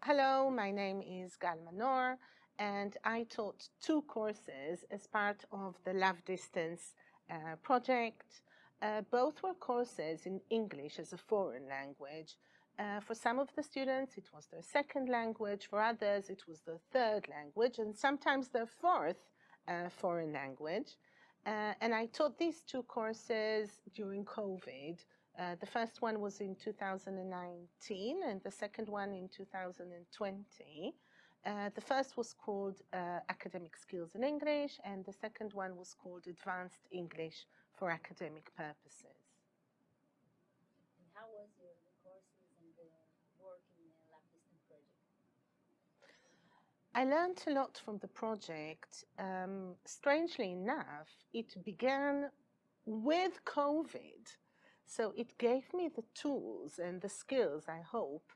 Hello, my name is Gal Manor, and I taught two courses as part of the Love.Dist project. Both were courses in English as a foreign language. For some of the students, it was their second language. For others, it was their third language, and sometimes their fourth foreign language. And I taught these two courses during COVID. The first one was in 2019 and the second one in 2020. The first was called Academic Skills in English, and the second one was called Advanced English for Academic Purposes. And how was the courses and the work in the Love.Dist project? I learned a lot from the project. Strangely enough, it began with COVID. So it gave me the tools and the skills, I hope,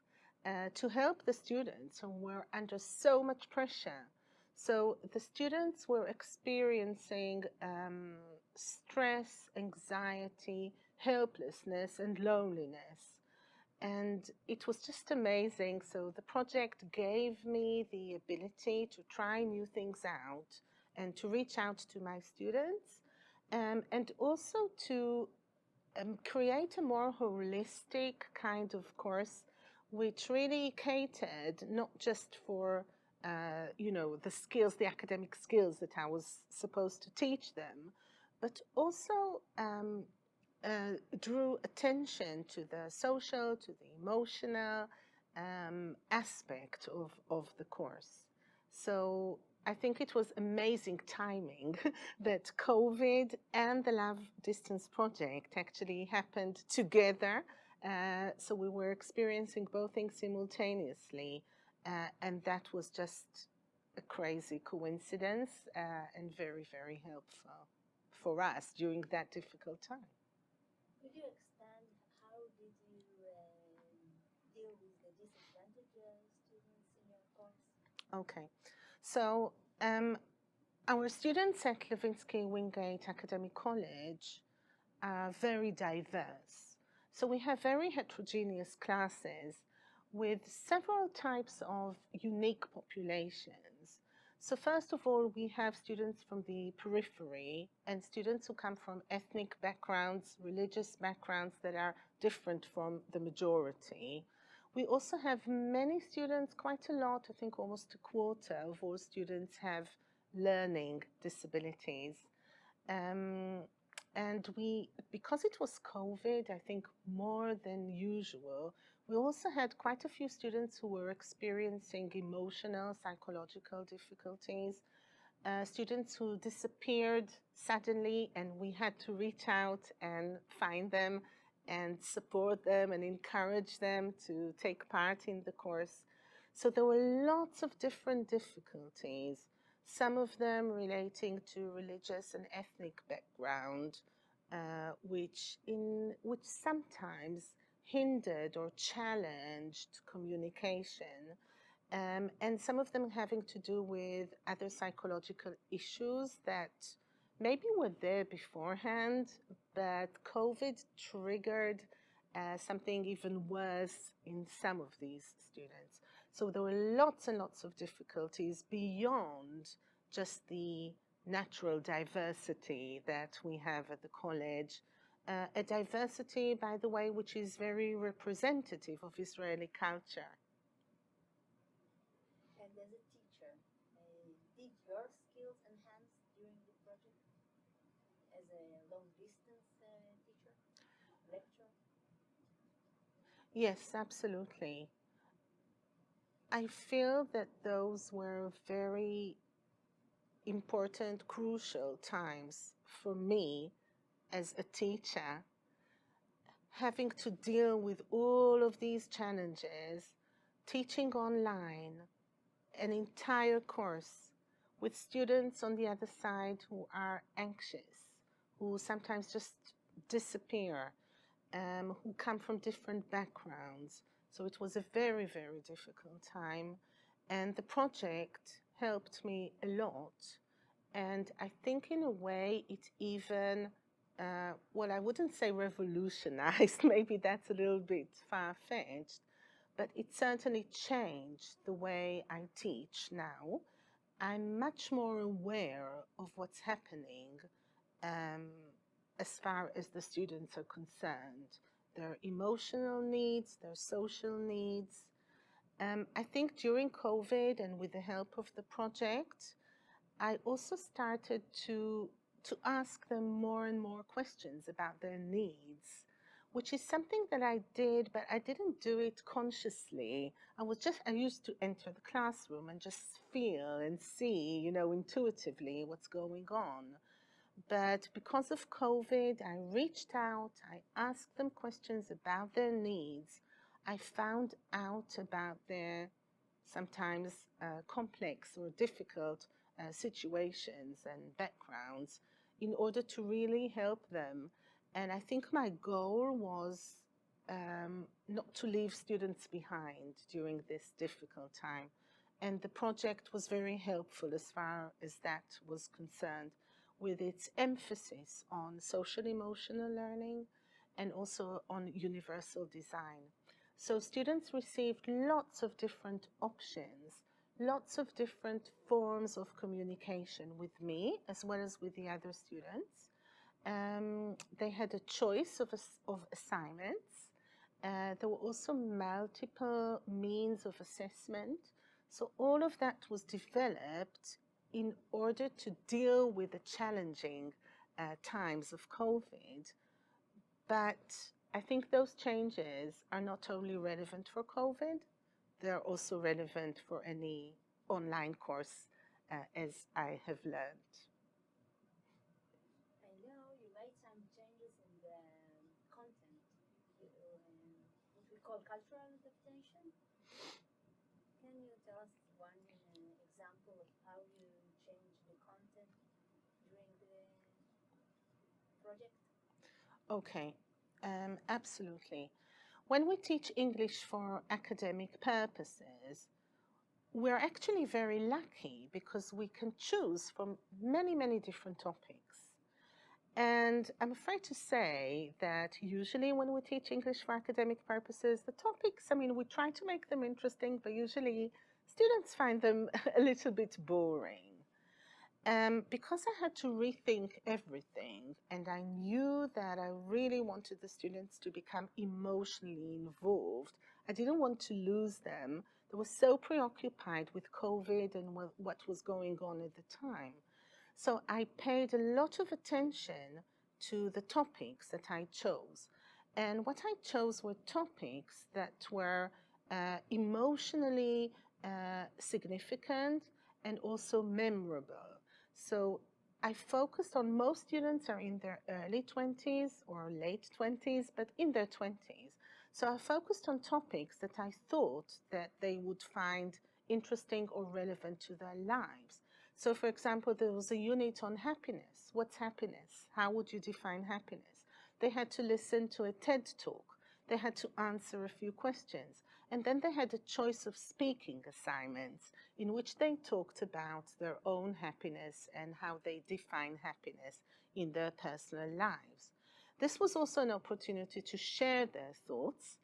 to help the students who were under so much pressure. So the students were experiencing stress, anxiety, helplessness, and loneliness. And it was just amazing. So the project gave me the ability to try new things out and to reach out to my students, and also to create a more holistic kind of course, which really catered not just for the skills, the academic skills that I was supposed to teach them, but also drew attention to the social, to the emotional aspect of the course. So I think it was amazing timing that COVID and the Love.Dist project actually happened together. So we were experiencing both things simultaneously, and that was just a crazy coincidence and very, very helpful for us during that difficult time. Could you extend how did you deal with the disadvantaged students in your course? Okay, so our students at Levinsky-Wingate Academic College are very diverse. So we have very heterogeneous classes with several types of unique populations. So first of all, we have students from the periphery and students who come from ethnic backgrounds, religious backgrounds that are different from the majority. We also have many students, quite a lot, I think almost a quarter of all students have learning disabilities. And because it was COVID, I think more than usual, we also had quite a few students who were experiencing emotional, psychological difficulties, students who disappeared suddenly, and we had to reach out and find them and support them and encourage them to take part in the course. So there were lots of different difficulties, some of them relating to religious and ethnic background, which sometimes hindered or challenged communication, and some of them having to do with other psychological issues that maybe were there beforehand, but COVID triggered something even worse in some of these students. So there were lots and lots of difficulties beyond just the natural diversity that we have at the college. A diversity, by the way, which is very representative of Israeli culture. And as a teacher, did your skills enhance during the project as a long distance teacher, lecturer? Yes, absolutely. I feel that those were very important, crucial times for me as a teacher, having to deal with all of these challenges, teaching online, an entire course with students on the other side who are anxious, who sometimes just disappear, who come from different backgrounds. So it was a very, very difficult time. And the project helped me a lot. And I think in a way it even, well, I wouldn't say revolutionized, maybe that's a little bit far-fetched, but it certainly changed the way I teach now. I'm much more aware of what's happening um, as far as the students are concerned, their emotional needs, their social needs. I think during COVID and with the help of the project, I also started to ask them more and more questions about their needs, which is something that I did, but I didn't do it consciously. I used to enter the classroom and just feel and see, intuitively what's going on. But because of COVID, I reached out, I asked them questions about their needs. I found out about their sometimes complex or difficult situations and backgrounds in order to really help them. And I think my goal was not to leave students behind during this difficult time. And the project was very helpful as far as that was concerned, with its emphasis on social emotional learning and also on universal design. So students received lots of different options, lots of different forms of communication with me as well as with the other students. They had a choice of assignments. There were also multiple means of assessment. So all of that was developed in order to deal with the challenging times of COVID. But I think those changes are not only relevant for COVID, they're also relevant for any online course, as I have learned. I know you made some changes in the content, what we call cultural adaptation. Can you tell us one example of how you changed the content during the project? Okay, absolutely. When we teach English for academic purposes, we're actually very lucky because we can choose from many, many different topics. And I'm afraid to say that usually when we teach English for academic purposes, the topics, we try to make them interesting, but usually students find them a little bit boring. Because I had to rethink everything, and I knew that I really wanted the students to become emotionally involved, I didn't want to lose them. They were so preoccupied with COVID and what was going on at the time. So I paid a lot of attention to the topics that I chose. And what I chose were topics that were emotionally significant and also memorable. So I focused on most students are in their early 20s or late 20s, but in their 20s. So I focused on topics that I thought that they would find interesting or relevant to their lives. So for example, there was a unit on happiness. What's happiness? How would you define happiness? They had to listen to a TED talk. They had to answer a few questions. And then they had a choice of speaking assignments in which they talked about their own happiness and how they define happiness in their personal lives. This was also an opportunity to share their thoughts.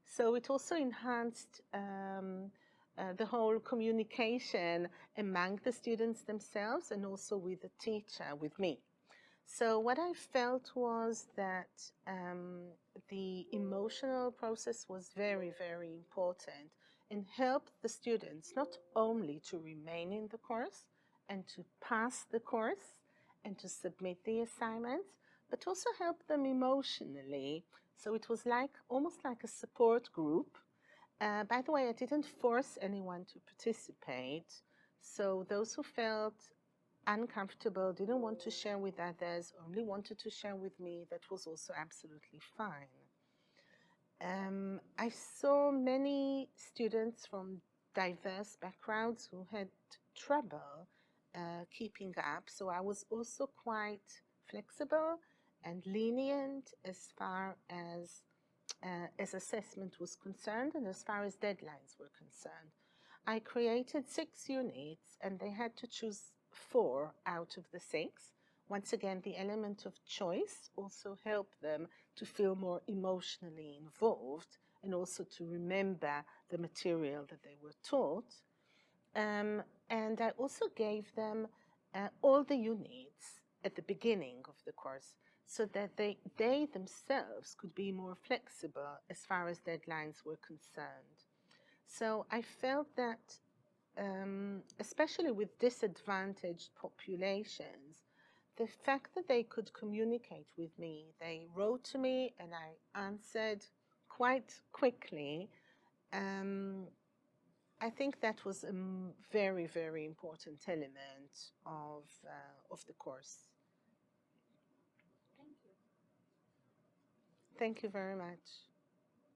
So it also enhanced the whole communication among the students themselves and also with the teacher, with me. So what I felt was that the emotional process was very, very important and helped the students not only to remain in the course and to pass the course and to submit the assignments, but also help them emotionally. So it was like almost like a support group. By the way, I didn't force anyone to participate. So those who felt uncomfortable, didn't want to share with others, only wanted to share with me, that was also absolutely fine. I saw many students from diverse backgrounds who had trouble keeping up, so I was also quite flexible and lenient as assessment was concerned and as far as deadlines were concerned. I created 6 units and they had to choose 4 out of the 6. Once again, the element of choice also helped them to feel more emotionally involved and also to remember the material that they were taught. And I also gave them all the units at the beginning of the course so that they themselves could be more flexible as far as deadlines were concerned. So I felt that, especially with disadvantaged populations, the fact that they could communicate with me, they wrote to me and I answered quite quickly. Um, I think that was a very, very important element of the course. Thank you. Thank you very much.